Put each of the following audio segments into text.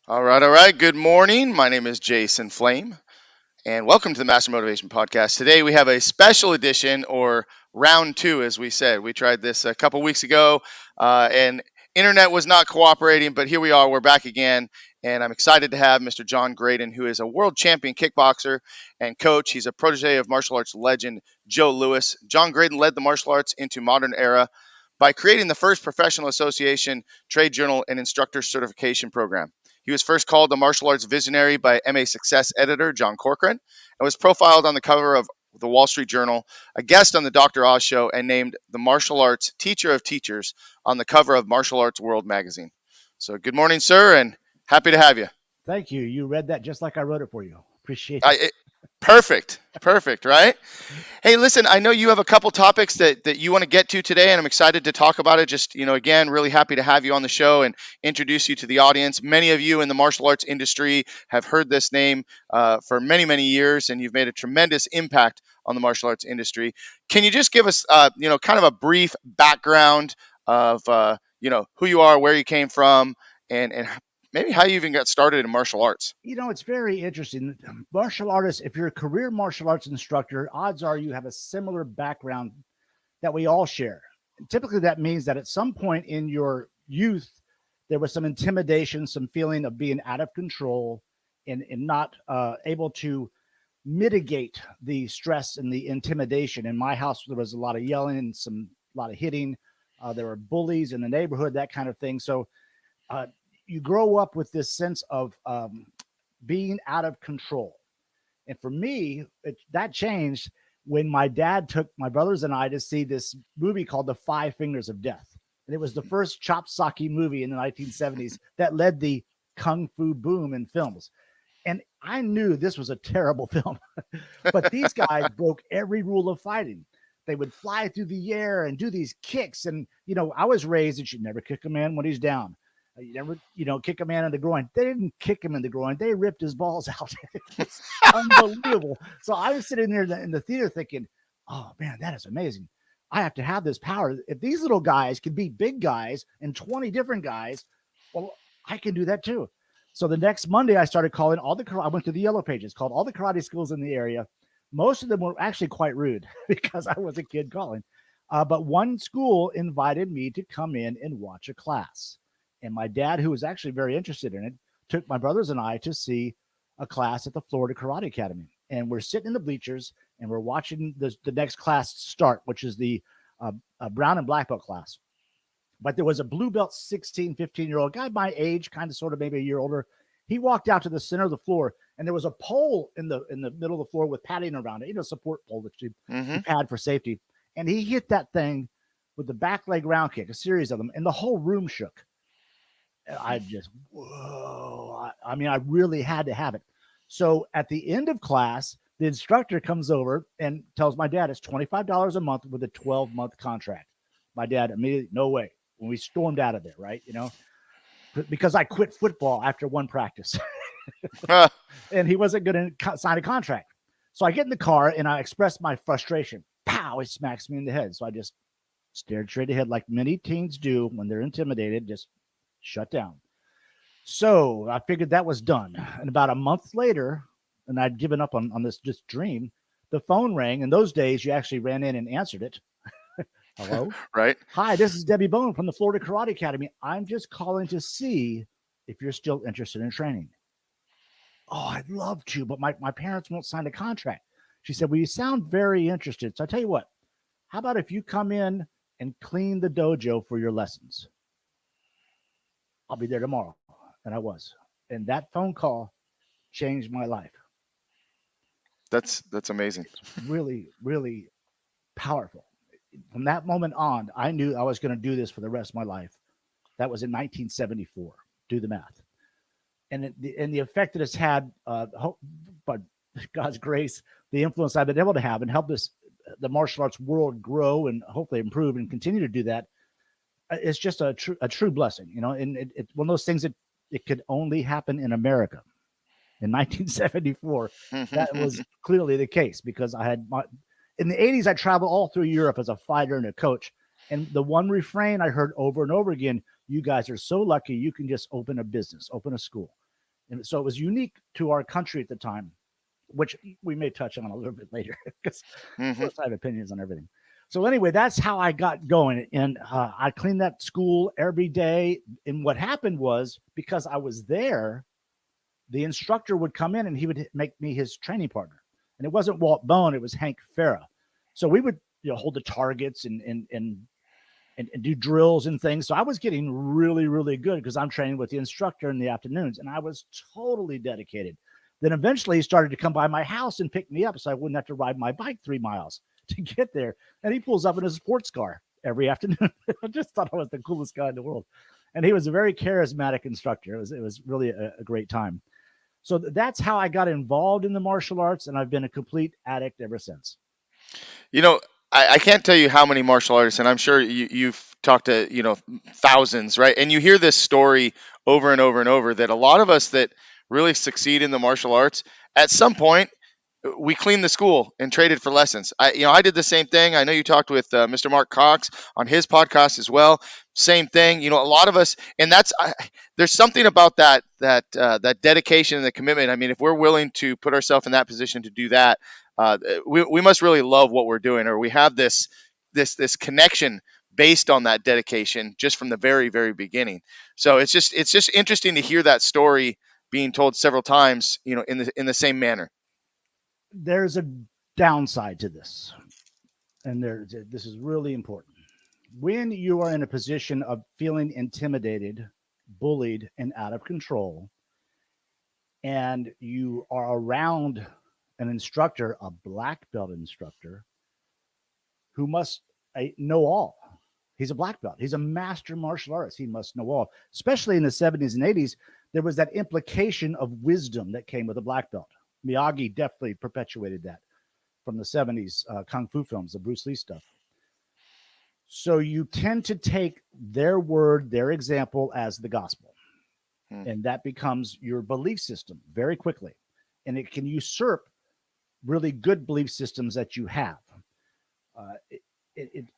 All right, all right. Good morning. My name is Jason Flame, and welcome to the Master Motivation Podcast. Today we have a special edition, or round two, as we said. We tried this a couple weeks ago, and internet was not cooperating, but here we are. We're back again, and I'm excited to have Mr. John Graden, who is a world champion kickboxer and coach. He's a protege of martial arts legend Joe Louis. John Graden led the martial arts into modern era by creating the first professional association, trade journal, and instructor certification program. He was first called the martial arts visionary by MA Success editor John Corcoran and was profiled on the cover of the Wall Street Journal, a guest on the Dr. Oz show, and named the martial arts teacher of teachers on the cover of Martial Arts World magazine. So, good morning, sir, and happy to have you. Thank you. You read that just like I wrote it for you. Appreciate I, it. it Perfect, perfect, right? Hey, listen, I know you have a couple topics that you want to get to today, and I'm excited to talk about it. Just, again, really happy to have you on the show and introduce you to the audience. Many of you in the martial arts industry have heard this name for many, many years, and you've made a tremendous impact on the martial arts industry. Can you just give us, kind of a brief background of, who you are, where you came from, and maybe how you even got started in martial arts? It's very interesting. Martial artists, if you're a career martial arts instructor, odds are you have a similar background that we all share. Typically, that means that at some point in your youth, there was some intimidation, some feeling of being out of control and not able to mitigate the stress and the intimidation. In my house, there was a lot of yelling and a lot of hitting. There were bullies in the neighborhood, that kind of thing. So uh, you grow up with this sense of being out of control. And for me, that changed when my dad took my brothers and I to see this movie called The Five Fingers of Death. And it was the first chop socky movie in the 1970s that led the kung fu boom in films. And I knew this was a terrible film, but these guys broke every rule of fighting. They would fly through the air and do these kicks. And, I was raised that you never kick a man when he's down. You never, kick a man in the groin. They didn't kick him in the groin. They ripped his balls out. It's unbelievable. So I was sitting there in the theater thinking, oh, man, that is amazing. I have to have this power. If these little guys can beat big guys and 20 different guys, well, I can do that too. So the next Monday, I started calling I went to the yellow pages, called all the karate schools in the area. Most of them were actually quite rude because I was a kid calling. But one school invited me to come in and watch a class. And my dad, who was actually very interested in it, took my brothers and I to see a class at the Florida Karate Academy. And we're sitting in the bleachers and we're watching the next class start, which is the brown and black belt class. But there was a blue belt 16, 15-year-old guy my age, kind of sort of maybe a year older. He walked out to the center of the floor, and there was a pole in the middle of the floor with padding around it, support pole that you Mm-hmm. pad for safety. And he hit that thing with the back leg round kick, a series of them, and the whole room shook. I just, whoa. I mean, I really had to have it. So at the end of class, the instructor comes over and tells my dad it's $25 a month with a 12-month contract. My dad immediately, no way. When we stormed out of there, right? Because I quit football after one practice and he wasn't going to sign a contract. So I get in the car and I express my frustration. Pow, he smacks me in the head. So I just stared straight ahead like many teens do when they're intimidated, just shut down. So I figured that was done. And about a month later, and I'd given up on this just dream, the phone rang. In those days, you actually ran in and answered it. Hello? Right. Hi, this is Debbie Bone from the Florida Karate Academy. I'm just calling to see if you're still interested in training. Oh, I'd love to, but my parents won't sign a contract. She said, well, you sound very interested. So I tell you what, how about if you come in and clean the dojo for your lessons? I'll be there tomorrow. And I was. And that phone call changed my life. That's amazing. It's really, really powerful. From that moment on, I knew I was going to do this for the rest of my life. That was in 1974. Do the math. And the effect that it's had, but God's grace, the influence I've been able to have and help the martial arts world grow and hopefully improve and continue to do that. It's just a true blessing, and it's one of those things that it could only happen in America. In 1974, that was clearly the case because in the 80s, I traveled all through Europe as a fighter and a coach. And the one refrain I heard over and over again, you guys are so lucky you can just open a business, open a school. And so it was unique to our country at the time, which we may touch on a little bit later because, of Hmm. course, I have opinions on everything. So anyway, that's how I got going, and I cleaned that school every day. And what happened was, because I was there, the instructor would come in and he would make me his training partner. And it wasn't Walt Bone; it was Hank Farah. So we would, hold the targets and do drills and things. So I was getting really, really good because I'm training with the instructor in the afternoons, and I was totally dedicated. Then eventually he started to come by my house and pick me up so I wouldn't have to ride my bike 3 miles to get there. And he pulls up in a sports car every afternoon. I just thought I was the coolest guy in the world. And he was a very charismatic instructor. It was really a great time. So that's how I got involved in the martial arts, and I've been a complete addict ever since. You know, I can't tell you how many martial artists, and I'm sure you've talked to, thousands, right? And you hear this story over and over and over that a lot of us that really succeed in the martial arts, at some point, we cleaned the school and traded for lessons. I did the same thing. I know you talked with Mr. Mark Cox on his podcast as well. Same thing. A lot of us, and there's something about that dedication and the commitment. I mean, if we're willing to put ourselves in that position to do that, we must really love what we're doing, or we have this connection based on that dedication just from the very very beginning. So it's just interesting to hear that story being told several times, in the same manner. There's a downside to this, and this is really important. When you are in a position of feeling intimidated, bullied, and out of control, and you are around an instructor, a black belt instructor, who must know all. He's a black belt. He's a master martial artist. He must know all. Especially in the 70s and 80s, there was that implication of wisdom that came with a black belt. Miyagi definitely perpetuated that from the 70s kung fu films, the Bruce Lee stuff. So you tend to take their word, their example as the gospel, Hmm. and that becomes your belief system very quickly. And it can usurp really good belief systems that you have. Uh, it,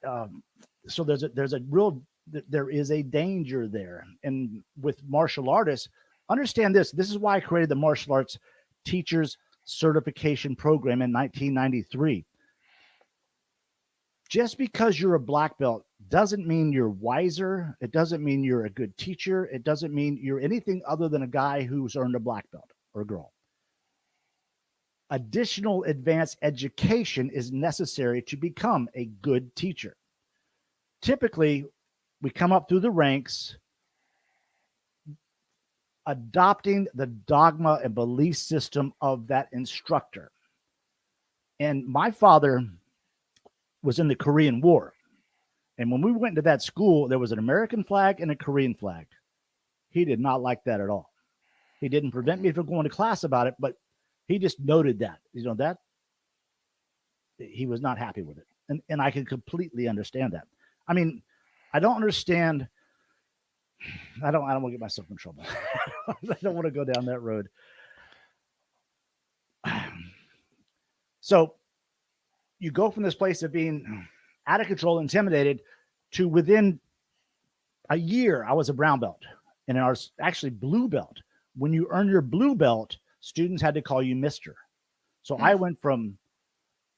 so there is a danger there. And with martial artists, understand this. This is why I created the martial arts teachers certification program in 1993. Just because you're a black belt doesn't mean you're wiser. It doesn't mean you're a good teacher. It doesn't mean you're anything other than a guy who's earned a black belt or a girl. Additional advanced education is necessary to become a good teacher. Typically, we come up through the ranks adopting the dogma and belief system of that instructor. And my father was in the Korean War. And when we went into that school, there was an American flag and a Korean flag. He did not like that at all. He didn't prevent me from going to class about it, but he just noted that, that he was not happy with it. And I can completely understand that. I mean, I don't understand. I don't want to get myself in trouble. I don't want to go down that road. So you go from this place of being out of control, intimidated, to within a year, I was a brown belt, and I was actually blue belt. When you earn your blue belt, students had to call you Mister. So Hmm. I went from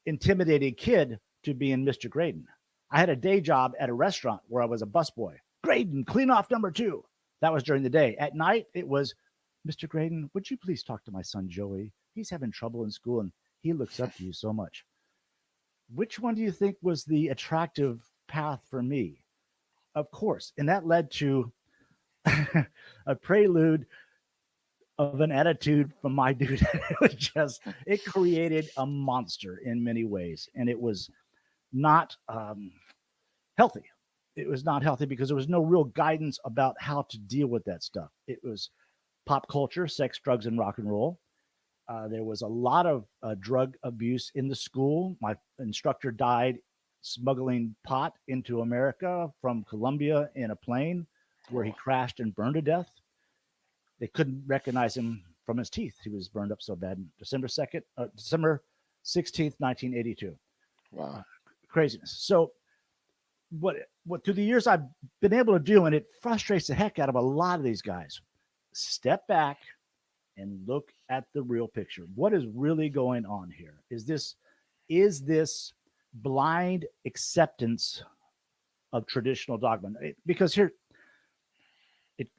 intimidated kid to being Mr. Graden. I had a day job at a restaurant where I was a busboy. Graden, clean off number 2. That was during the day. At night, it was, Mr. Graden, would you please talk to my son Joey? He's having trouble in school and he looks up to you so much. Which one do you think was the attractive path for me? Of course. And that led to a prelude of an attitude from my dude. It created a monster in many ways. And it was not healthy. It was not healthy because there was no real guidance about how to deal with that stuff. It was pop culture, sex, drugs, and rock and roll. There was a lot of drug abuse in the school. My instructor died smuggling pot into America from Colombia in a plane where he Oh, crashed and burned to death. They couldn't recognize him from his teeth. He was burned up so bad. December 16th, 1982. wow. Uh, Craziness. So what through the years I've been able to do, and it frustrates the heck out of a lot of these guys. Step back, and look at the real picture. What is really going on here? Is this blind acceptance of traditional dogma? Because here, it,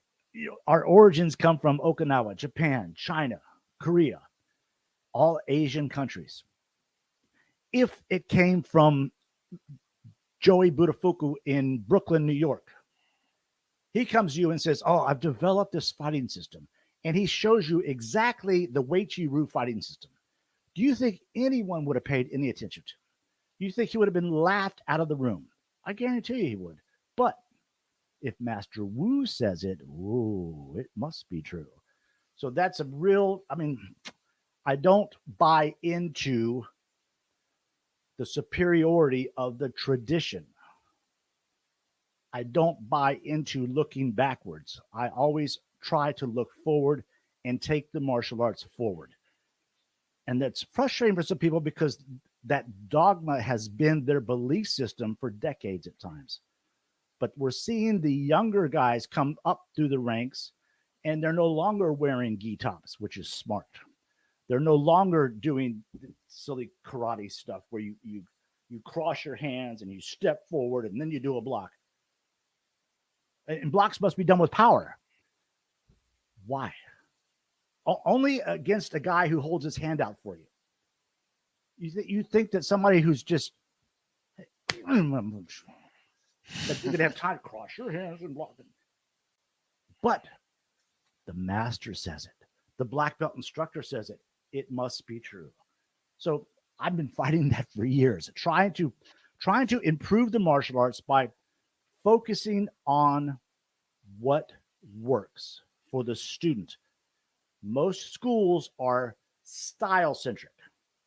our origins come from Okinawa, Japan, China, Korea, all Asian countries. If it came from Joey Buttafuoco in Brooklyn, New York, he comes to you and says, "Oh, I've developed this fighting system," and he shows you exactly the Wei Chi Ru fighting system. Do you think anyone would have paid any attention to? Do you think he would have been laughed out of the room? I guarantee you he would. But if Master Wu says it, ooh, it must be true. So that's a real, I mean, I don't buy into the superiority of the tradition. I don't buy into looking backwards. I always try to look forward and take the martial arts forward. And that's frustrating for some people because that dogma has been their belief system for decades at times. But we're seeing the younger guys come up through the ranks and they're no longer wearing gi tops, which is smart. They're no longer doing silly karate stuff where you cross your hands and you step forward and then you do a block. And blocks must be done with power. Why? Only against a guy who holds his hand out for you. You think that somebody who's just that you're gonna have time to cross your hands and block them. But the master says it. The black belt instructor says it. It must be true. So I've been fighting that for years, trying to improve the martial arts by focusing on what works for the student. Most schools are style centric.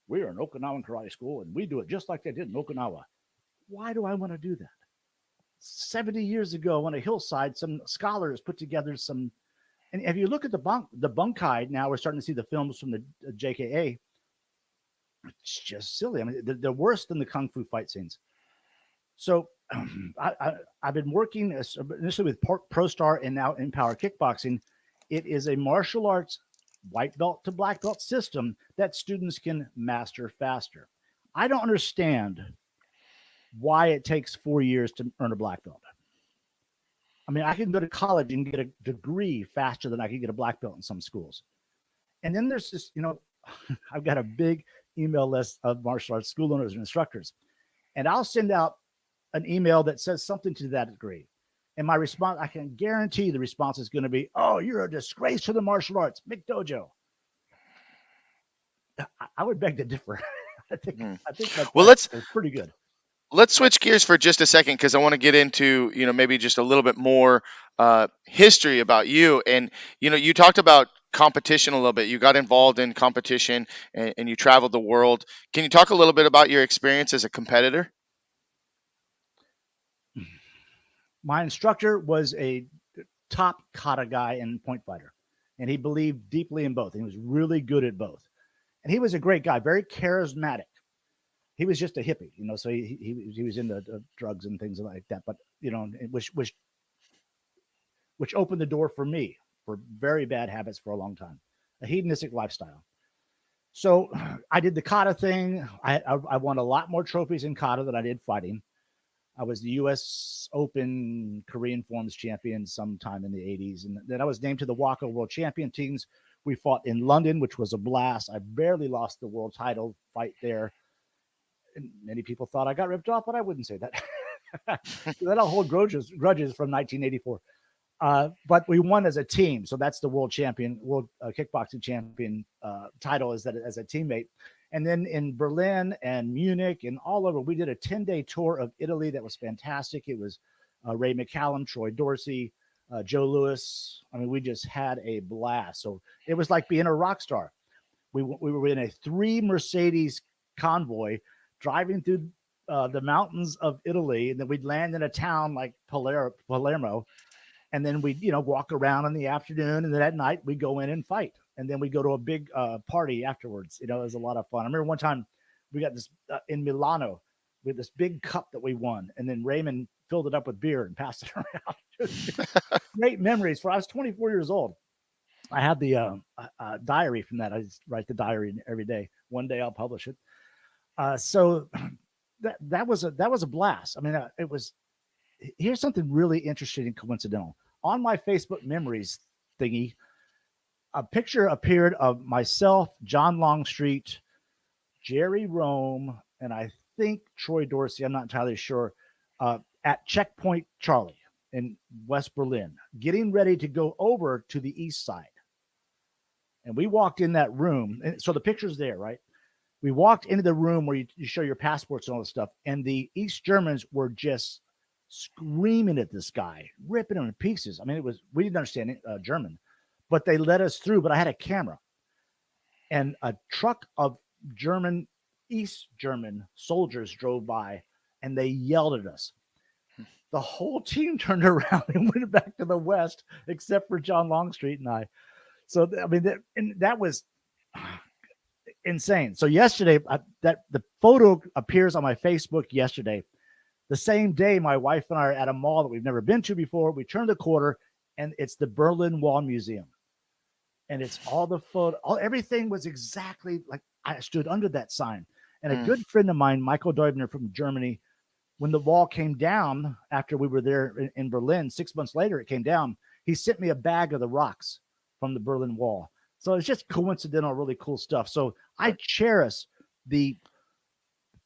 We are an Okinawan karate school and we do it just like they did in Okinawa. Why do I want to do that? 70 years ago on a hillside, some scholars put together some. And if you look at the bunkai now, we're starting to see the films from the JKA. It's just silly. I mean, they're worse than the kung fu fight scenes. So I've been working initially with Pro Star and now Empower Kickboxing. It is a martial arts white belt to black belt system that students can master faster. I don't understand why it takes 4 years to earn a black belt. I mean, I can go to college and get a degree faster than I can get a black belt in some schools. And then there's this, I've got a big email list of martial arts school owners and instructors. And I'll send out an email that says something to that degree. And my response, I can guarantee the response is going to be, "Oh, you're a disgrace to the martial arts, big dojo." I would beg to differ. I think Hmm. I think that Well, that is pretty good. let's switch gears for just a second because I want to get into maybe just a little bit more history about you. And you talked about competition a little bit. You got involved in competition and you traveled the world. Can you talk a little bit about your experience as a competitor? My instructor was a top kata guy and point fighter, and he believed deeply in both. He was really good at both, and he was a great guy, very charismatic. He was just a hippie, so he was into drugs and things like that. But which opened the door for me for very bad habits for a long time, a hedonistic lifestyle. So I did the kata thing. I won a lot more trophies in kata than I did fighting. I was the U.S. Open Korean Forms champion sometime in the 80s. And then I was named to the WACA World Champion teams. We fought in London, which was a blast. I barely lost the world title fight there. And many people thought I got ripped off, but I wouldn't say that. That I'll hold grudges from 1984. But we won as a team. So that's the world kickboxing champion title is that as a teammate. And then in Berlin and Munich and all over, we did a 10-day tour of Italy that was fantastic. It was Ray McCallum, Troy Dorsey, Joe Lewis. I mean, we just had a blast. So it was like being a rock star. We were in a 3 Mercedes convoy driving through the mountains of Italy. And then we'd land in a town like Palermo. And then we'd, walk around in the afternoon. And then at night, we'd go in and fight. And then we go to a big party afterwards. It was a lot of fun. I remember one time we got this in Milano with this big cup that we won. And then Raymond filled it up with beer and passed it around. Great memories. I was 24 years old. I have the diary from that. I just write the diary every day. One day I'll publish it. So that was a blast. I mean, it was. Here's something really interesting and coincidental. On my Facebook memories thingy, a picture appeared of myself, John Longstreet, Jerry Rome, and I think Troy Dorsey. I'm not entirely sure. At Checkpoint Charlie in West Berlin, getting ready to go over to the east side. And we walked in that room. And so the picture's there, right? We walked into the room where you show your passports and all this stuff. And the East Germans were just screaming at this guy, ripping him to pieces. I mean, we didn't understand German, but they let us through. But I had a camera, and a truck of German, East German soldiers drove by, and they yelled at us. The whole team turned around and went back to the west, except for John Longstreet and I. So I mean, that was insane. So yesterday, that the photo appears on my Facebook yesterday. The same day, my wife and I are at a mall that we've never been to before. We turn the corner, and it's the Berlin Wall Museum, and it's all the photo. Everything was exactly like I stood under that sign. And a Mm. good friend of mine, Michael Deubner from Germany, when the wall came down after we were there in Berlin, 6 months later, it came down. He sent me a bag of the rocks from the Berlin Wall. So it's just coincidental, really cool stuff. So I cherish the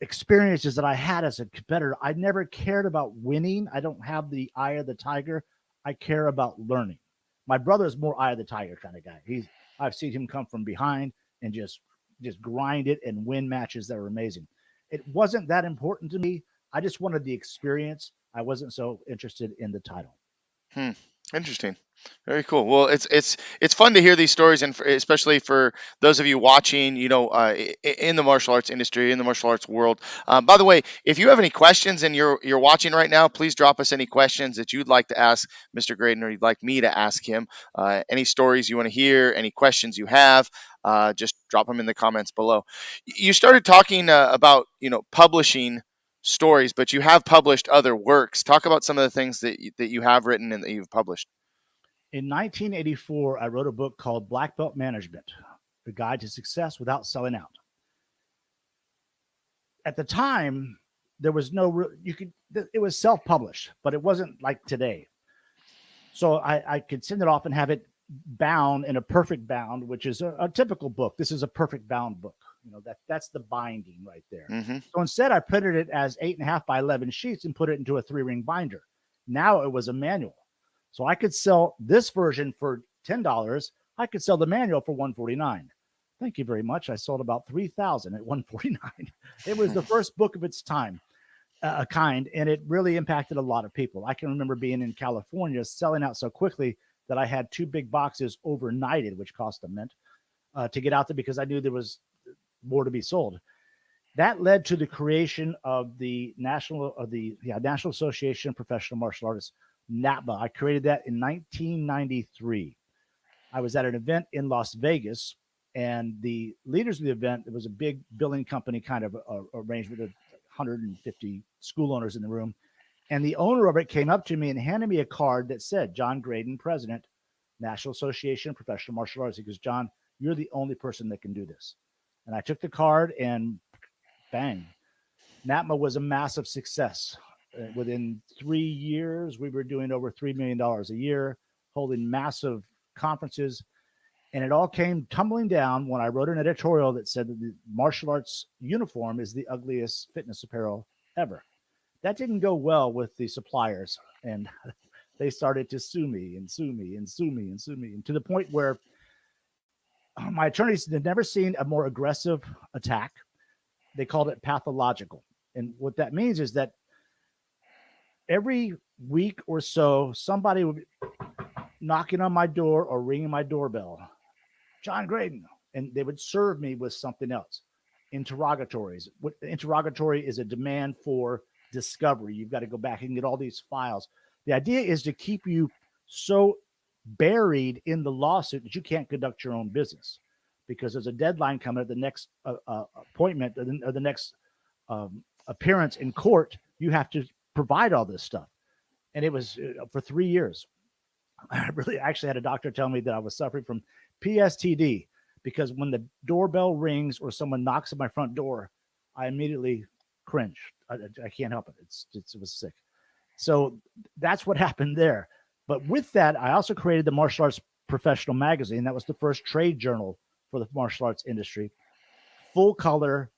experiences that I had as a competitor. I never cared about winning. I don't have the eye of the tiger. I care about learning. My brother is more eye of the tiger kind of guy. I've seen him come from behind and just grind it and win matches that are amazing. It wasn't that important to me. I just wanted the experience. I wasn't so interested in the title. Hmm. Interesting. Very cool. Well, it's fun to hear these stories, and especially for those of you watching, in the martial arts industry, in the martial arts world. By the way, if you have any questions and you're watching right now, please drop us any questions that you'd like to ask Mr. Graden, or you'd like me to ask him. Any stories you want to hear, any questions you have, just drop them in the comments below. You started talking about publishing stories, but you have published other works. Talk about some of the things that you have written and that you've published. In 1984, I wrote a book called Black Belt Management: The Guide to Success Without Selling Out. At the time, there was no you could it was self-published, but it wasn't like today. So I could send it off and have it bound in a perfect bound, which is a typical book. This is a perfect bound book. That's the binding right there. Hmm. So instead, I printed it as 8.5 by 11 sheets and put it into a 3-ring binder. Now it was a manual, so I could sell this version for $10. I could sell the manual for $149. Thank you very much. I sold about 3,000 at $149. It was the first book of its time, a kind, and it really impacted a lot of people. I can remember being in California, selling out so quickly that I had 2 big boxes overnighted, which cost a mint to get out there because I knew there was more to be sold. That led to the creation of the National Association of Professional Martial Artists, NAPMA. I created that in 1993. I was at an event in Las Vegas, and the leaders of the event, it was a big billing company kind of arrangement of 150 school owners in the room. And the owner of it came up to me and handed me a card that said, John Graden, President, National Association of Professional Martial Arts. He goes, John, you're the only person that can do this. And I took the card and bang, NAPMA was a massive success. Within 3 years, we were doing over $3 million a year, holding massive conferences. And it all came tumbling down when I wrote an editorial that said that the martial arts uniform is the ugliest fitness apparel ever. That didn't go well with the suppliers, and they started to sue me and sue me and sue me and sue me, and to the point where my attorneys had never seen a more aggressive attack. They called it pathological. And what that means is that every week or so, somebody would be knocking on my door or ringing my doorbell. John Graden. And they would serve me with something else. Interrogatories. What interrogatory is a demand for discovery. You've got to go back and get all these files. The idea is to keep you so buried in the lawsuit that you can't conduct your own business because there's a deadline coming at the next appointment or the next appearance in court. You have to provide all this stuff. And it was for 3 years. I really actually had a doctor tell me that I was suffering from PSTD because when the doorbell rings or someone knocks at my front door, I immediately cringe. I can't help it. It was sick. So that's what happened there. But with that, I also created the Martial Arts Professional Magazine. That was the first trade journal for the martial arts industry. Full color,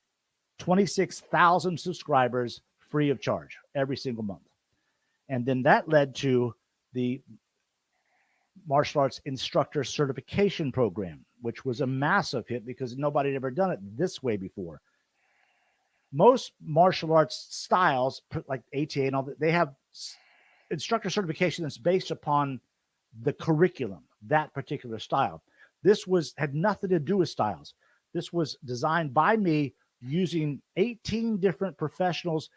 26,000 subscribers, free of charge every single month. And then that led to the martial arts instructor certification program, which was a massive hit because nobody had ever done it this way before. Most martial arts styles, like ATA and all that, they have instructor certification that's based upon the curriculum, that particular style. This had nothing to do with styles. This was designed by me using 18 different professionals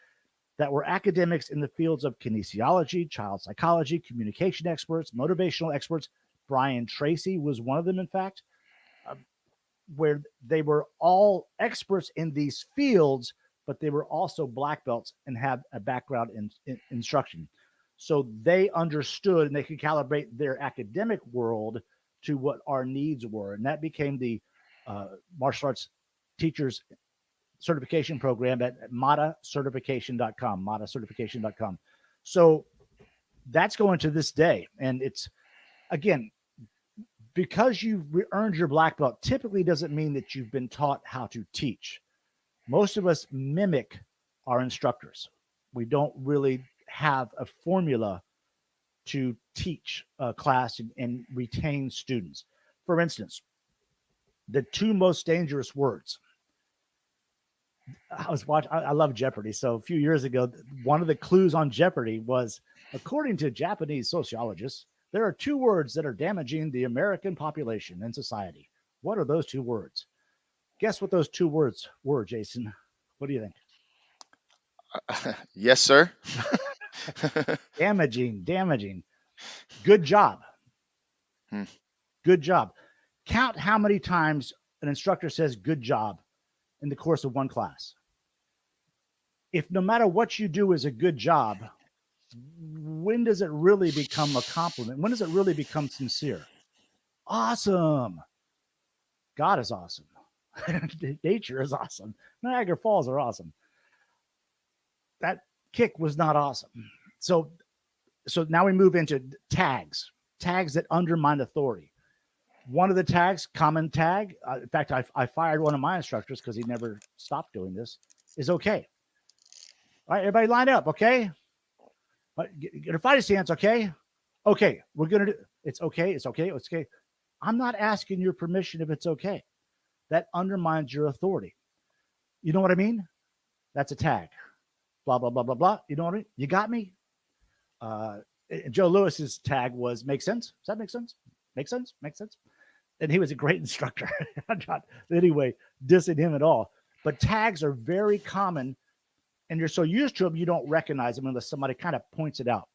that were academics in the fields of kinesiology, child psychology, communication experts, motivational experts. Brian Tracy was one of them, in fact, where they were all experts in these fields, but they were also black belts and had a background in instruction. So they understood and they could calibrate their academic world to what our needs were. And that became the martial arts teachers certification program at matacertification.com. So that's going to this day. And it's, again, because you've earned your black belt typically doesn't mean that you've been taught how to teach. Most of us mimic our instructors. We don't really have a formula to teach a class and retain students. For instance, the two most dangerous words. I love Jeopardy. So a few years ago, one of the clues on Jeopardy was, according to Japanese sociologists, there are two words that are damaging the American population and society. What are those two words? Guess what those two words were, Jason? What do you think? Yes, sir. Damaging. Good job. Hmm. Good job. Count how many times an instructor says good job in the course of one class. If no matter what you do is a good job, when does it really become a compliment? When does it really become sincere? Awesome. God is awesome. Nature is awesome. Niagara Falls are awesome. That kick was not awesome. So now we move into tags that undermine authority. One of the tags, common tag, in fact, I fired one of my instructors because he never stopped doing this, is okay. All right, everybody line up, okay? Get a fighting stance, okay? Okay, we're going to do it's okay. I'm not asking your permission if it's okay. That undermines your authority. You know what I mean? That's a tag. Blah, blah, blah, blah, blah. You know what I mean? You got me? Joe Lewis's tag was make sense. Does that make sense? Make sense? Make sense? And he was a great instructor. I'm not anyway dissing him at all. But tags are very common, and you're so used to them you don't recognize them unless somebody kind of points it out.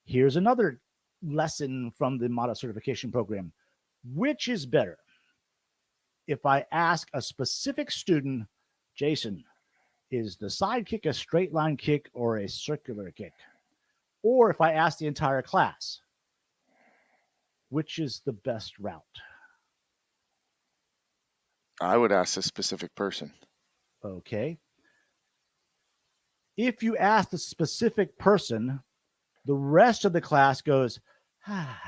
Here's another lesson from the Mata certification program. Which is better? If I ask a specific student, Jason, is the side kick a straight line kick or a circular kick? Or if I ask the entire class, which is the best route? I would ask a specific person. Okay. If you ask the specific person, the rest of the class goes, ah.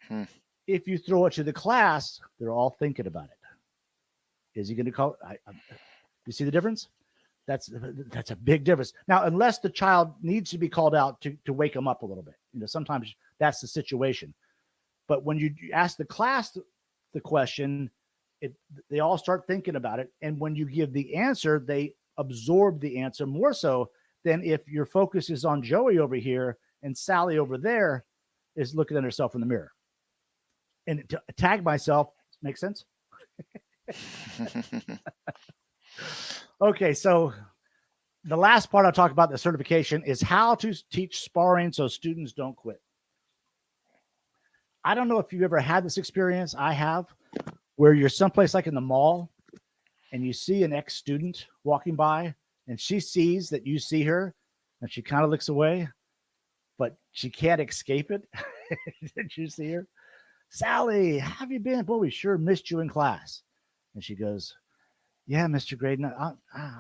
Hmm. If you throw it to the class, they're all thinking about it. Is he going to call? You see the difference? That's a big difference. Now, unless the child needs to be called out to wake them up a little bit, sometimes that's the situation. But when you ask the class the question, they all start thinking about it, and when you give the answer, they absorb the answer more so than if your focus is on Joey over here and Sally over there is looking at herself in the mirror. And to tag myself makes sense. Okay, so the last part I'll talk about the certification is how to teach sparring so students don't quit. I don't know if you've ever had this experience. I have, where you're someplace like in the mall and you see an ex-student walking by and she sees that you see her and she kind of looks away, but she can't escape it. Did you see her? Sally, how have you been? Boy, we sure missed you in class. And she goes, yeah, Mr. Graden,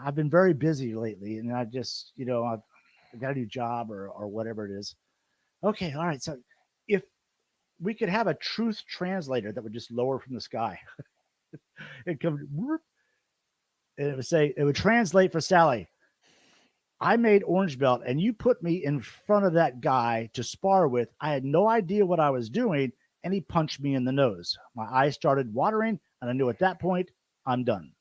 I've been very busy lately, and I just, I've got a new job or whatever it is. Okay, all right. So if we could have a truth translator that would just lower from the sky, it come whoop, and it would say, it would translate for Sally. I made orange belt, and you put me in front of that guy to spar with. I had no idea what I was doing, and he punched me in the nose. My eyes started watering, and I knew at that point I'm done.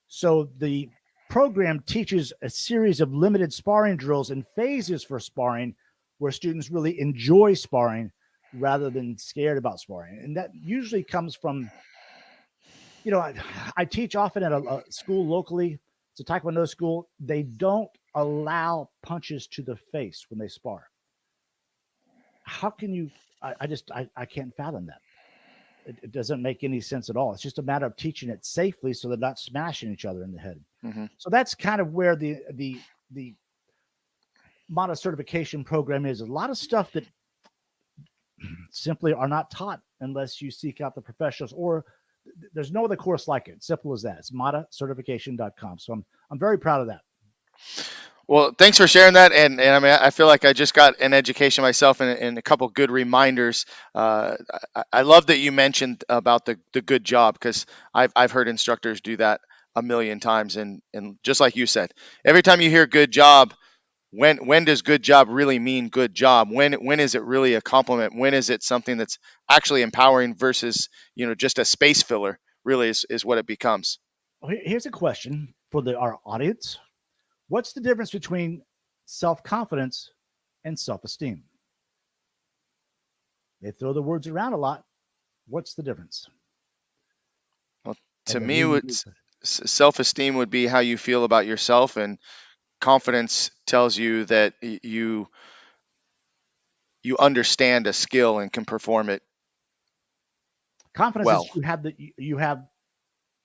So the program teaches a series of limited sparring drills and phases for sparring where students really enjoy sparring rather than scared about sparring. And that usually comes from, I teach often at a school locally. It's a Taekwondo school. They don't allow punches to the face when they spar. How can you? I can't fathom that. It doesn't make any sense at all. It's just a matter of teaching it safely so they're not smashing each other in the head. Hmm. So that's kind of where the MATA certification program is. A lot of stuff that simply are not taught unless you seek out the professionals, or there's no other course like it. Simple as that. It's matacertification.com. So I'm very proud of that. Well, thanks for sharing that, and I mean, I feel like I just got an education myself and a couple good reminders. Uh, I love that you mentioned about the good job, because I've heard instructors do that a million times, and just like you said, every time you hear good job, when does good job really mean good job? When is it really a compliment? When is it something that's actually empowering versus just a space filler? Really is what it becomes. Here's a question for our audience. What's the difference between self-confidence and self-esteem? They throw the words around a lot. What's the difference? Well, to And me, who you self-esteem would be how you feel about yourself, and confidence tells you that you understand a skill and can perform it confidence is well. you have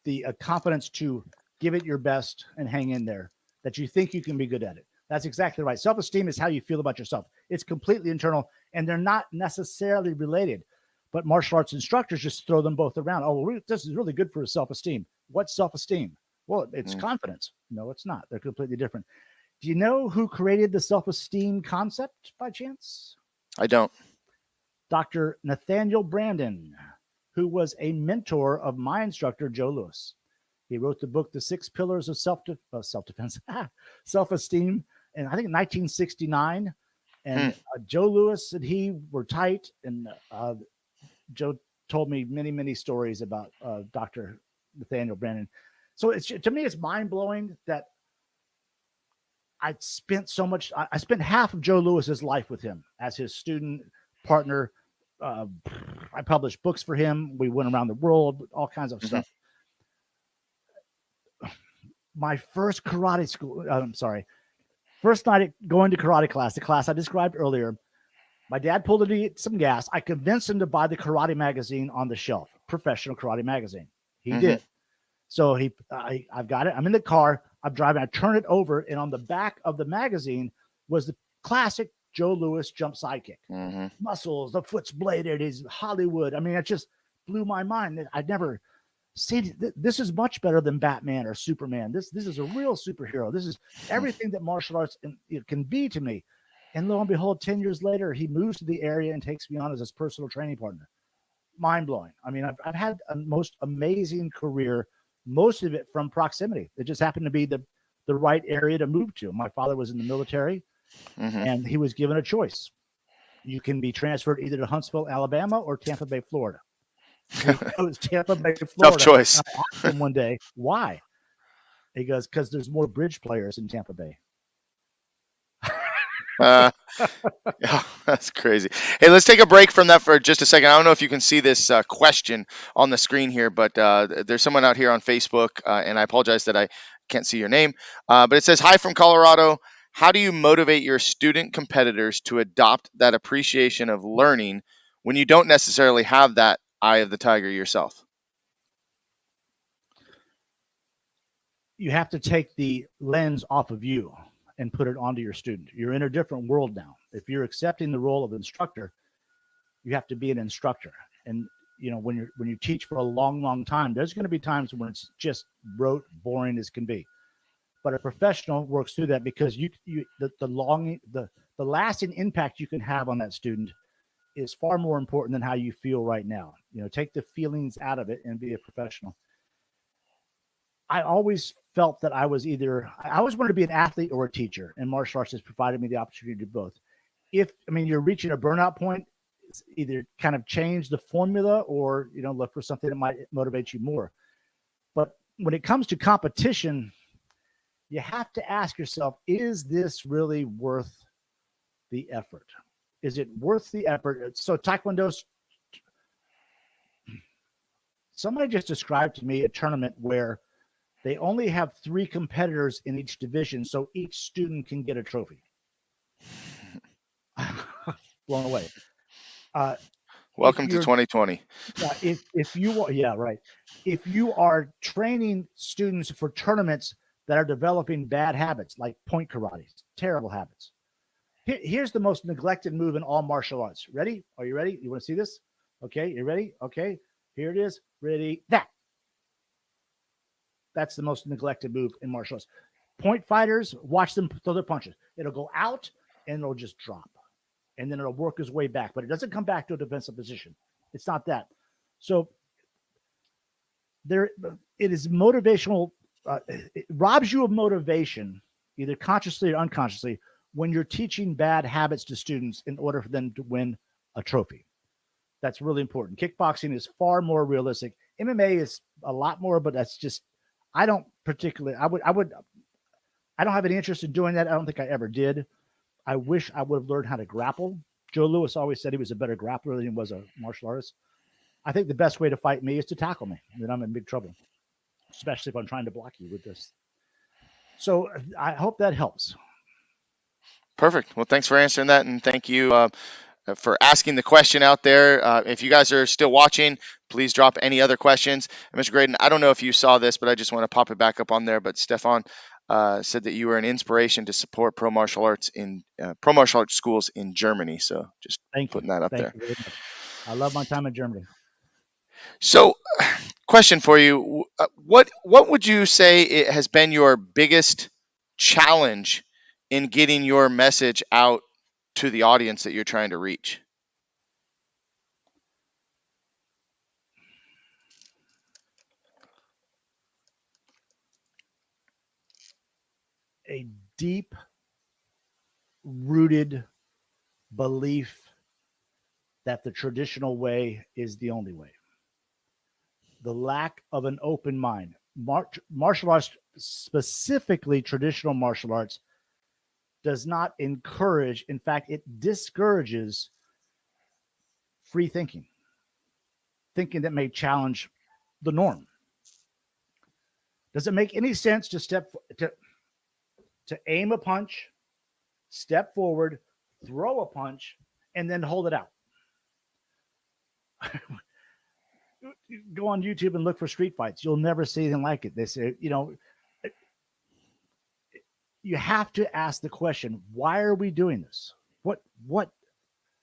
the confidence to give it your best and hang in there, that you think you can be good at it. That's exactly right. Self-esteem is how you feel about yourself. It's completely internal, and they're not necessarily related. But martial arts instructors just throw them both around. Oh, well, this is really good for self-esteem. What's self-esteem? Well, it's Mm, confidence. No, it's not. They're completely different. Do you know who created the self-esteem concept by chance? I don't. Dr. Nathaniel Brandon, who was a mentor of my instructor, Joe Lewis. He wrote the book, The Six Pillars of Self-Defense, Self-Esteem, in I think 1969. Hmm. And Joe Lewis and he were tight, and Joe told me many, many stories about Dr. Nathaniel Brandon. So to me, it's mind blowing that I spent so much. I spent half of Joe Lewis's life with him as his student partner. Uh, I published books for him. We went around the world, all kinds of Hmm. stuff. My first karate school. I'm sorry. First night going to karate class, the class I described earlier. My dad pulled in to get some gas. I convinced him to buy the karate magazine on the shelf, professional karate magazine. He Hmm. did. So I've got it. I'm in the car. I'm driving. I turn it over, and on the back of the magazine was the classic Joe Lewis jump sidekick. Hmm. Muscles, the foot's bladed. He's Hollywood. I mean, it just blew my mind. I'd never seen this is much better than Batman or Superman. This is a real superhero. This is everything that martial arts can be to me. And lo and behold, 10 years later, he moves to the area and takes me on as his personal training partner. Mind blowing. I mean, I've had a most amazing career, most of it from proximity. It just happened to be the right area to move to. My father was in the military, Hmm. and he was given a choice. You can be transferred either to Huntsville, Alabama, or Tampa Bay, Florida. He chose Tampa Bay, Tough Florida. choice. And I asked him one day, why? He goes, because there's more bridge players in Tampa Bay. Uh, yeah, that's crazy. Hey, let's take a break from that for just a second. I don't know if you can see this question on the screen here, but there's someone out here on Facebook, and I apologize that I can't see your name. But it says, "Hi from Colorado. How do you motivate your student competitors to adopt that appreciation of learning when you don't necessarily have that eye of the tiger yourself?" You have to take the lens off of you and put it onto your student. You're in a different world now. If you're accepting the role of instructor, you have to be an instructor. And when you teach for a long, long time, there's going to be times when it's just rote, boring as can be. But a professional works through that because the lasting impact you can have on that student is far more important than how you feel right now. Take the feelings out of it and be a professional. I always felt that I always wanted to be an athlete or a teacher, and martial arts has provided me the opportunity to do both. You're reaching a burnout point, it's either kind of change the formula or, look for something that might motivate you more. But when it comes to competition, you have to ask yourself, is this really worth the effort? Is it worth the effort? So Taekwondo, somebody just described to me a tournament where they only have 3 competitors in each division, so each student can get a trophy. Blown away. Welcome to 2020. If you are, yeah, right. If you are training students for tournaments that are developing bad habits like point karate, terrible habits. Here's the most neglected move in all martial arts. Ready? Are you ready? You want to see this? Okay, you ready? Okay, here it is. Ready? That's the most neglected move in martial arts. Point fighters, watch them throw their punches. It'll go out and it'll just drop. And then it'll work its way back. But it doesn't come back to a defensive position. It's not that. So it is motivational. It robs you of motivation, either consciously or unconsciously, when you're teaching bad habits to students in order for them to win a trophy. That's really important. Kickboxing is far more realistic. MMA is a lot more, but that's just, I don't have any interest in doing that. I don't think I ever did. I wish I would have learned how to grapple. Joe Louis always said he was a better grappler than he was a martial artist. I think the best way to fight me is to tackle me. Then I'm in big trouble, especially if I'm trying to block you with this. So I hope that helps. Perfect. Well, thanks for answering that, and thank you for asking the question out there. If you guys are still watching, please drop any other questions. And Mr. Graden, I don't know if you saw this, but I just want to pop it back up on there. But Stefan said that you were an inspiration to support pro martial arts schools in Germany. So just putting that up there. Thank you very much. I love my time in Germany. So, question for you: what would you say it has been your biggest challenge in getting your message out to the audience that you're trying to reach? A deep rooted belief that the traditional way is the only way. The lack of an open mind. Martial arts, specifically traditional martial arts, does not encourage, in fact, it discourages free thinking that may challenge the norm. Does it make any sense to aim a punch, step forward, throw a punch, and then hold it out? Go on YouTube and look for street fights. You'll never see anything like it. They say, you have to ask the question, why are we doing this?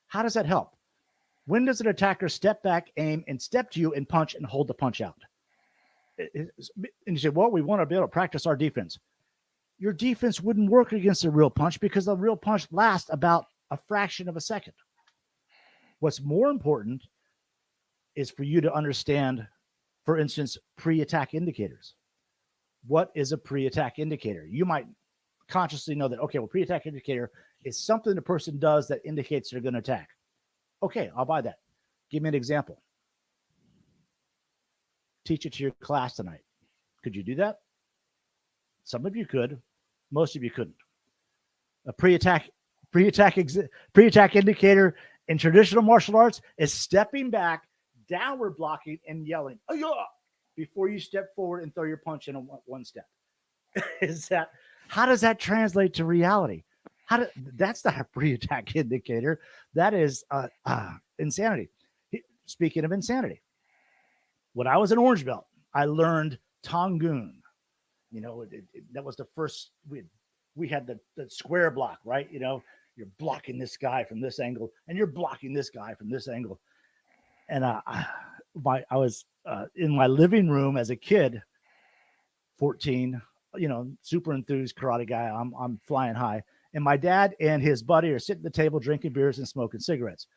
How does that help? When does an attacker step back, aim, and step to you and punch and hold the punch out? And you say, well, we want to be able to practice our defense. Your defense wouldn't work against a real punch because the real punch lasts about a fraction of a second. What's more important is for you to understand, for instance, pre-attack indicators. What is a pre-attack indicator? You might consciously know that, okay, well, pre-attack indicator is something the person does that indicates they're going to attack. Okay, I'll buy that. Give me an example. Teach it to your class tonight. Could you do that? Some of you could. Most of you couldn't. A pre-attack indicator in traditional martial arts is stepping back, downward blocking, and yelling before you step forward and throw your punch in one step. How does that translate to reality? That's not a pre-attack indicator. That is insanity. Speaking of insanity, when I was an orange belt, I learned Tongun. That was the first. We had the square block, right? you're blocking this guy from this angle, and you're blocking this guy from this angle. And I was in my living room as a kid, 14, super enthused karate guy. I'm flying high. And my dad and his buddy are sitting at the table drinking beers and smoking cigarettes.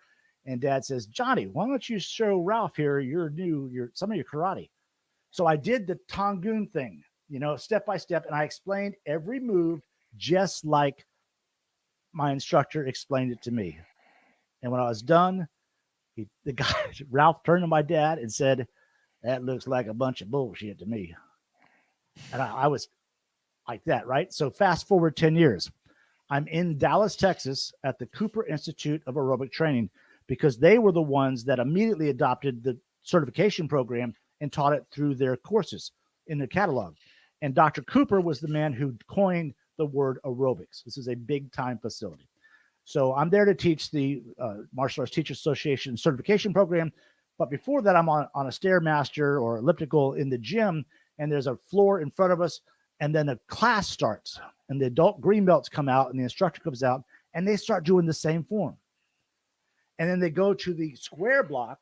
And dad says, Johnny, why don't you show Ralph here some of your karate? So I did the Tongun thing, step by step, and I explained every move just like my instructor explained it to me. And when I was done, the guy Ralph turned to my dad and said, "That looks like a bunch of bullshit to me." And I was like that, right? So fast forward 10 years. I'm in Dallas, Texas at the Cooper Institute of Aerobic Training because they were the ones that immediately adopted the certification program and taught it through their courses in their catalog. And Dr. Cooper was the man who coined the word aerobics. This is a big time facility. So I'm there to teach the Martial Arts Teachers Association certification program. But before that, I'm on a Stairmaster or elliptical in the gym, and there's a floor in front of us, and then a class starts, and the adult green belts come out, and the instructor comes out, and they start doing the same form. And then they go to the square block,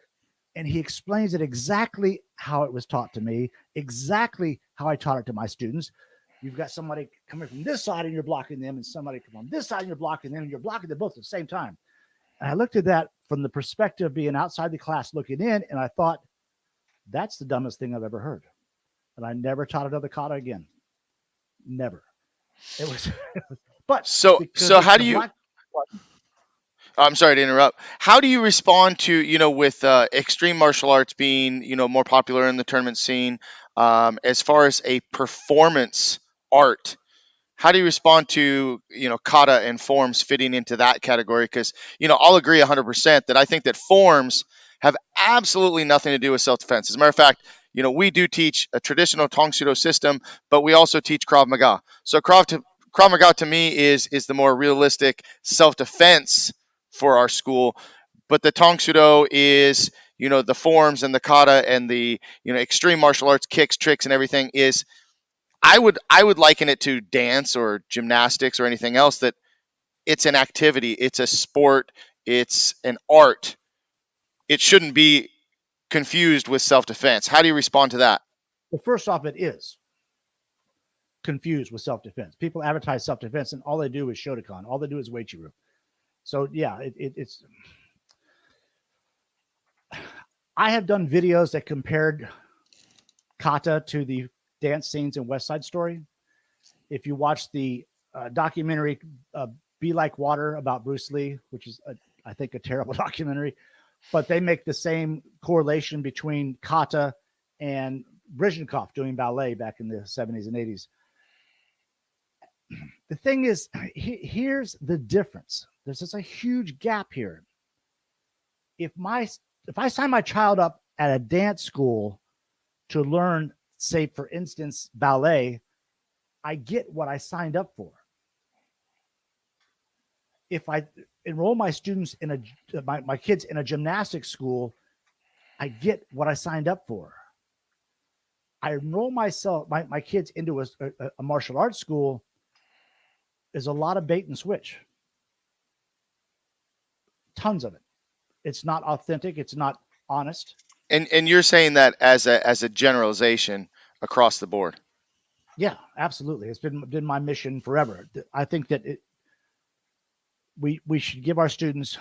and he explains it exactly how it was taught to me, exactly how I taught it to my students. You've got somebody coming from this side and you're blocking them, and somebody come on this side and you're blocking them, and you're blocking them both at the same time. And I looked at that from the perspective of being outside the class looking in, and I thought, that's the dumbest thing I've ever heard. And I never taught another kata again. Never. It was, but because So it's how the do you? black. I'm sorry to interrupt. How do you respond to with extreme martial arts being more popular in the tournament scene, as far as a performance art? How do you respond to kata and forms fitting into that category? Because I'll agree 100% that I think that forms have absolutely nothing to do with self-defense. As a matter of fact, we do teach a traditional Tong Sudo system, but we also teach Krav Maga. So Krav Maga to me is the more realistic self-defense for our school, but the Tong Sudo is the forms and the kata and the extreme martial arts kicks, tricks, and everything is I would liken it to dance or gymnastics or anything else that it's an activity, it's a sport, it's an art. It shouldn't be confused with self-defense. How do you respond to that? Well, first off, it is confused with self-defense. People advertise self-defense, and all they do is Shotokan. All they do is Weichiru. So yeah, it's. I have done videos that compared kata to the dance scenes in West Side Story. If you watch the documentary "Be Like Water" about Bruce Lee, which is I think a terrible documentary, but they make the same correlation between kata and Brezhnev doing ballet back in the 70s and 80s. The thing is, here's the difference. There's just a huge gap here. If I sign my child up at a dance school to learn, say, for instance, ballet, I get what I signed up for. If I enroll my students my kids in a gymnastics school, I get what I signed up for. I enroll my kids into a martial arts school. There's a lot of bait and switch. Tons of it. It's not authentic. It's not honest. And you're saying that as a generalization across the board. Yeah, absolutely. It's been my mission forever. I think that we should give our students.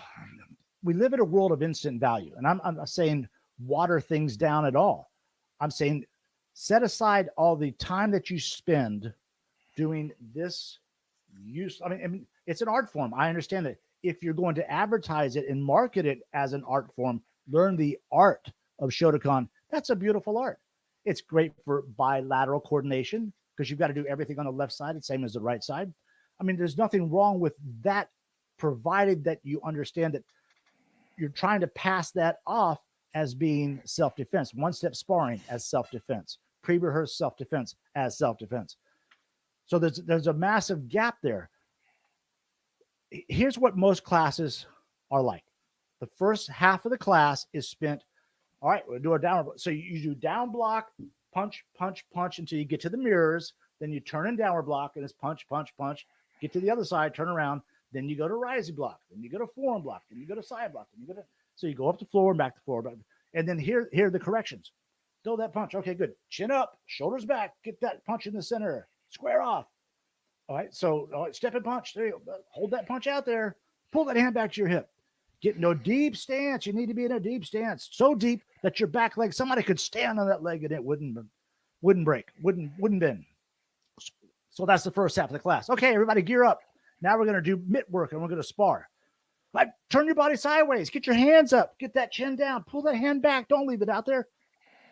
We live in a world of instant value, and I'm not saying water things down at all. I'm saying set aside all the time that you spend doing this use. I mean, it's an art form. I understand that. If you're going to advertise it and market it as an art form, learn the art of Shotokan. That's a beautiful art. It's great for bilateral coordination because you've got to do everything on the left side, the same as the right side. I mean, there's nothing wrong with that, provided that you understand that you're trying to pass that off as being self-defense. One step sparring as self-defense, pre-rehearsed self-defense as self-defense. So there's a massive gap there. Here's what most classes are like. The first half of the class is spent, all right, we'll do a down. So you do down block, punch, punch, punch until you get to the mirrors. Then you turn in downward block and it's punch, punch, punch. Get to the other side, turn around. Then you go to rising block. Then you go to foreign block. Then you go to side block. Then you go to so you go up the floor and back to floor. And then here are the corrections. Throw that punch. Okay, good. Chin up, shoulders back. Get that punch in the center. Square off. All right. So all right, step and punch. There you go. Hold that punch out there. Pull that hand back to your hip. Get no deep stance. You need to be in a deep stance, so deep that your back leg, somebody could stand on that leg and it wouldn't break, wouldn't bend. So that's the first half of the class. Okay, everybody gear up. Now we're going to do mitt work and we're going to spar. Like, turn your body sideways. Get your hands up. Get that chin down. Pull that hand back. Don't leave it out there.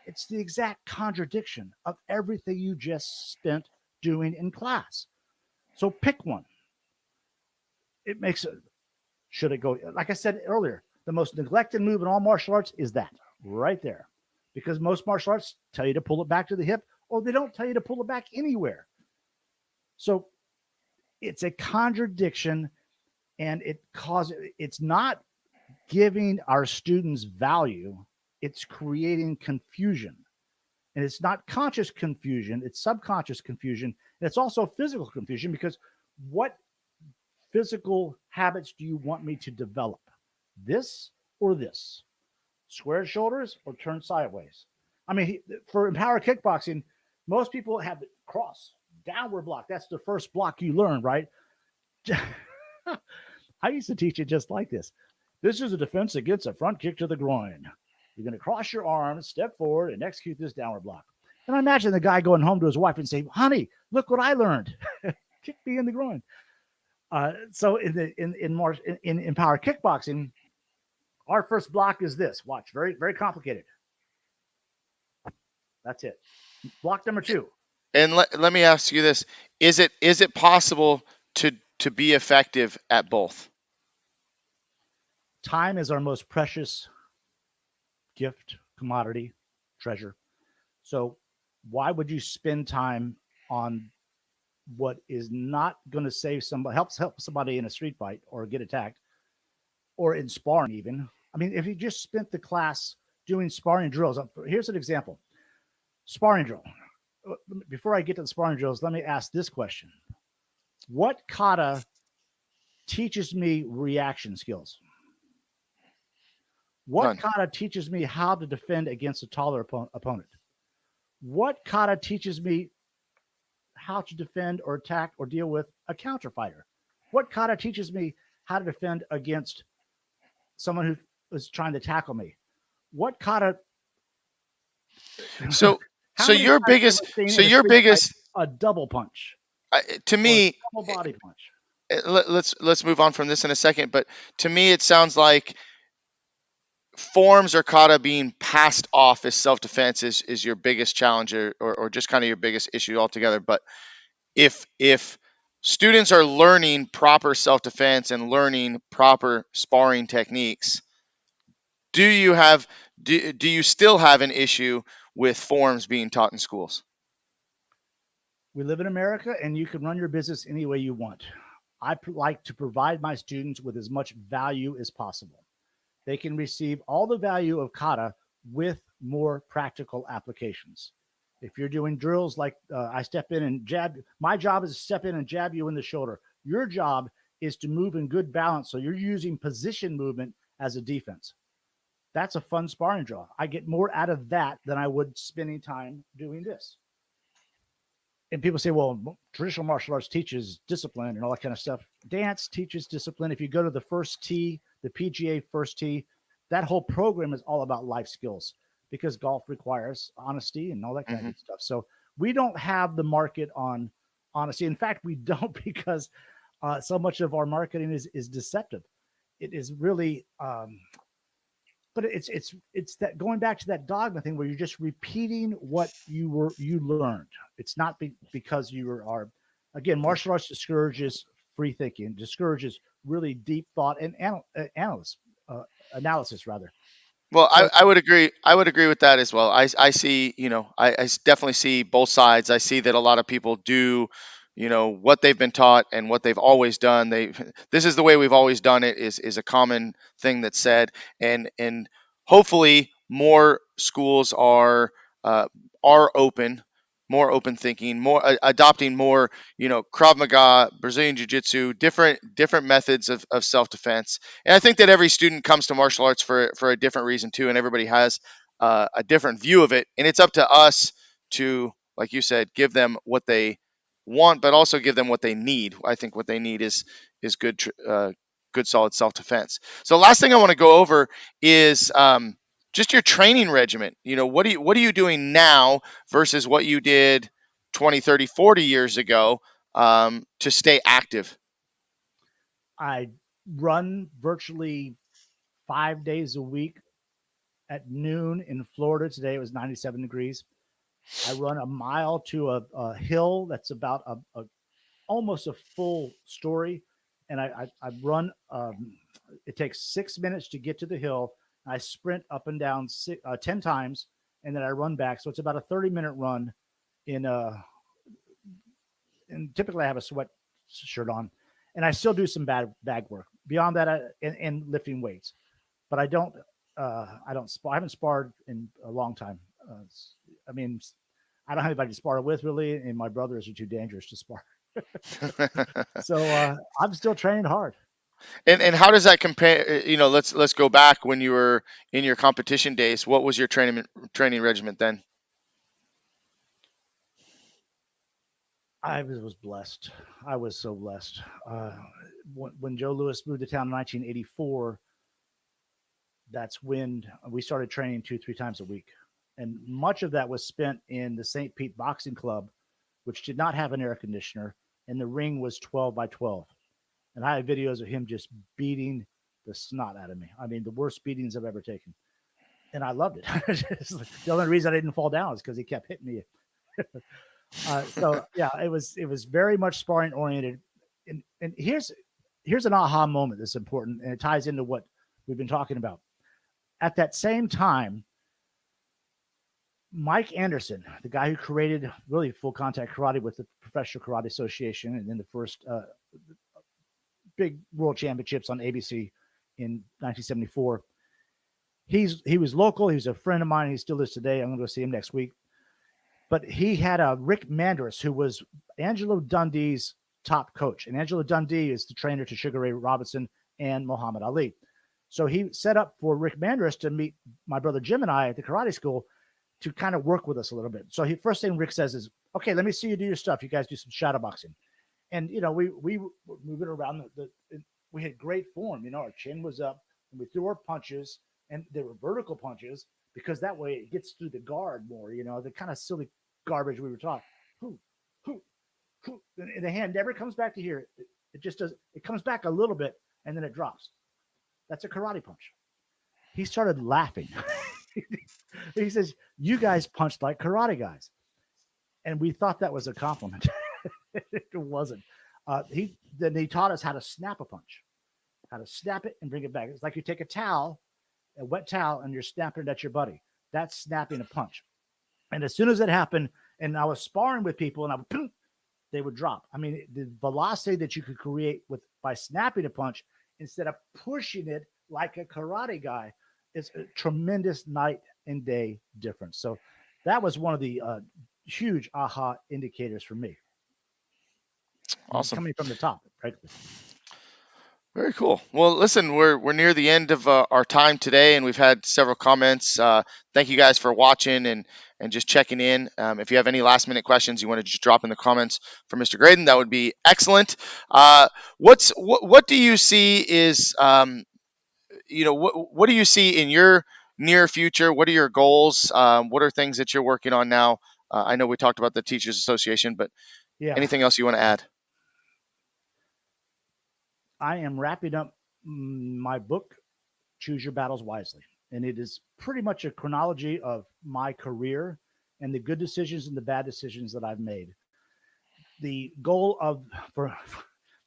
It's the exact contradiction of everything you just spent doing in class. So pick one. It makes it, should it go, like I said earlier, the most neglected move in all martial arts is that right there. Because most martial arts tell you to pull it back to the hip, or they don't tell you to pull it back anywhere. So it's a contradiction, and it's not giving our students value, it's creating confusion. And it's not conscious confusion, it's subconscious confusion. And it's also physical confusion, because what physical habits do you want me to develop? This or this? Square shoulders or turn sideways? I mean, for empowered kickboxing, most people have the cross, downward block. That's the first block you learn, right? I used to teach it just like this. This is a defense against a front kick to the groin. You're going to cross your arms, step forward, and execute this downward block. And I imagine the guy going home to his wife and saying, "Honey, look what I learned. Kick me in the groin." So in empowered kickboxing, our first block is this. Watch, very, very complicated. That's it. Block number 2. And let me ask you this: is it possible to be effective at both? Time is our most precious gift, commodity, treasure. So why would you spend time on what is not going to save somebody, help somebody in a street fight or get attacked, or in sparring even? I mean, if you just spent the class doing sparring drills, here's an example. Sparring drill. Before I get to the sparring drills, let me ask this question. What kata teaches me reaction skills? What None. kata teaches me how to defend against a taller opponent? What kata teaches me how to defend or attack or deal with a counter fighter? What kata teaches me how to defend against someone who is trying to tackle me? What kata? So How so many your times have biggest I seen so in a your street fight biggest a double punch to or a me, double body punch? let's move on from this in a second, but to me it sounds like forms or kata being passed off as self-defense is your biggest challenge, or just kind of your biggest issue altogether. But if students are learning proper self-defense and learning proper sparring techniques, do you have do you still have an issue with forms being taught in schools? We live in America, and you can run your business any way you want. I like to provide my students with as much value as possible. They can receive all the value of kata with more practical applications. If you're doing drills like I step in and jab, my job is to step in and jab you in the shoulder. Your job is to move in good balance. So you're using position movement as a defense. That's a fun sparring drill. I get more out of that than I would spending time doing this. And people say, well, traditional martial arts teaches discipline and all that kind of stuff. Dance teaches discipline. If you go to the first tee, the PGA first tee, that whole program is all about life skills, because golf requires honesty and all that kind of Hmm. good stuff. So we don't have the market on honesty. In fact, we don't, because so much of our marketing is deceptive. It is really but it's that going back to that dogma thing where you're just repeating what you learned. It's not because you are, again, martial arts discourages free thinking, discourages really deep thought and analysis rather. Well, So I would agree. I would agree with that as well. I see, definitely see both sides. I see that a lot of people do, what they've been taught and what they've always done. This is the way we've always done it is a common thing that's said, and hopefully more schools are open, more open thinking, more adopting more, Krav Maga, Brazilian Jiu Jitsu, different methods of self defense. And I think that every student comes to martial arts for a different reason too, and everybody has a different view of it. And it's up to us to, like you said, give them what they want, but also give them what they need. I think what they need is good solid self defense. So last thing I want to go over is just your training regimen. What are you doing now versus what you did 20, 30, 40 years ago to stay active? I run virtually 5 days a week at noon in Florida. Today it was 97 degrees. I run a mile to a hill that's about almost a full story, and I run. It takes 6 minutes to get to the hill. I sprint up and down 10 times, and then I run back. So it's about a 30-minute run. In and typically I have a sweat shirt on, and I still do some bag work. Beyond that, and lifting weights, but I haven't sparred in a long time. I mean, I don't have anybody to spar with really, and my brothers are too dangerous to spar. So I'm still training hard. And how does that compare? Let's go back when you were in your competition days. What was your training regimen then? I was blessed. I was so blessed. When Joe Louis moved to town in 1984, that's when we started training 2, 3 times a week. And much of that was spent in the St. Pete Boxing Club, which did not have an air conditioner, and the ring was 12 by 12. And I have videos of him just beating the snot out of me. I mean, the worst beatings I've ever taken. And I loved it. The only reason I didn't fall down is because he kept hitting me. So yeah, it was very much sparring oriented. And here's an aha moment that's important, and it ties into what we've been talking about. At that same time, Mike Anderson, the guy who created really full contact karate with the Professional Karate Association, and then the first big world championships on ABC in 1974. He was local. He was a friend of mine. He still is today. I'm going to go see him next week. But he had a Rick Mandris, who was Angelo Dundee's top coach, and Angelo Dundee is the trainer to Sugar Ray Robinson and Muhammad Ali. So he set up for Rick Mandris to meet my brother Jim and I at the karate school to kind of work with us a little bit. So first thing Rick says is, "Okay, let me see you do your stuff. You guys do some shadow boxing." And we were moving around we had great form. Our chin was up, and we threw our punches, and they were vertical punches because that way it gets through the guard more. The kind of silly garbage we were taught. Whoo, whoo, whoo, and the hand never comes back to here. It just does. It comes back a little bit, and then it drops. That's a karate punch. He started laughing. He says, "You guys punched like karate guys," and we thought that was a compliment. It wasn't. He taught us how to snap a punch, how to snap it and bring it back. It's like you take a wet towel, and you're snapping it at your buddy. That's snapping a punch. And as soon as it happened, and I was sparring with people, and they would drop. I mean, the velocity that you could create by snapping a punch instead of pushing it like a karate guy is a tremendous night and day difference. So that was one of the huge aha indicators for me. Awesome. Coming from the top, frankly. Very cool. Well, listen, we're near the end of our time today, and we've had several comments. Thank you guys for watching and just checking in. If you have any last minute questions, you want to just drop in the comments for Mr. Graden, that would be excellent. What do you see is what do you see in your near future? What are your goals? What are things that you're working on now? I know we talked about the Teachers Association, but Yeah, anything else you want to add? I am wrapping up my book, Choose Your Battles Wisely. And it is pretty much a chronology of my career and the good decisions and the bad decisions that I've made. The goal of for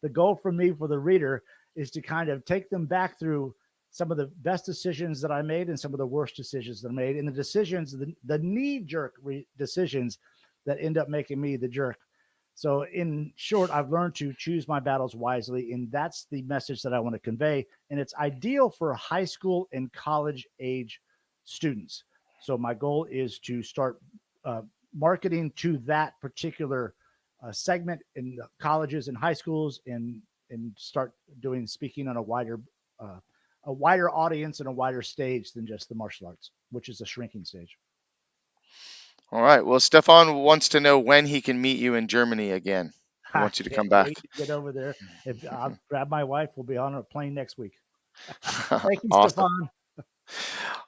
the goal for me for the reader is to kind of take them back through some of the best decisions that I made and some of the worst decisions that I made, and the decisions, the knee jerk decisions that end up making me the jerk. So, in short, I've learned to choose my battles wisely, and that's the message that I want to convey. And it's ideal for high school and college age students. So, my goal is to start marketing to that particular segment in colleges and high schools, and start doing speaking on uh, a wider audience and a wider stage than just the martial arts, which is a shrinking stage. All right. Well, Stefan wants to know when he can meet you in Germany again. He I wants you to can't come back. wait to get over there. If I'll grab my wife, we'll be on a plane next week. Thank you, Awesome. Stefan.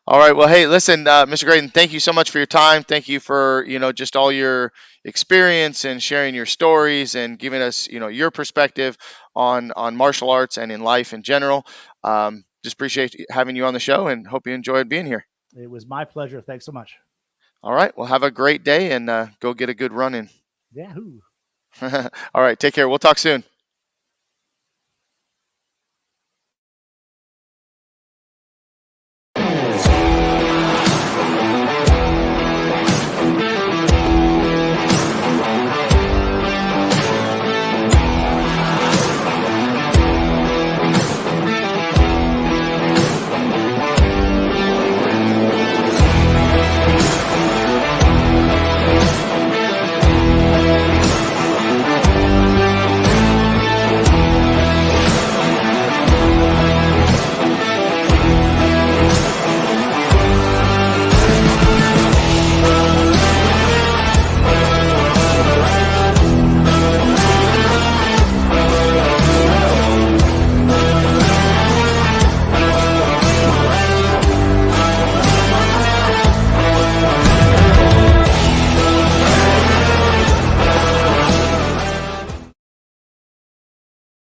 All right. Well, hey, listen, Mr. Graden, thank you so much for your time. Thank you for, just all your experience and sharing your stories and giving us, your perspective on martial arts and in life in general. Just appreciate having you on the show and hope you enjoyed being here. It was my pleasure. Thanks so much. All right. Well, have a great day and go get a good run in. Yahoo. All right. Take care. We'll talk soon.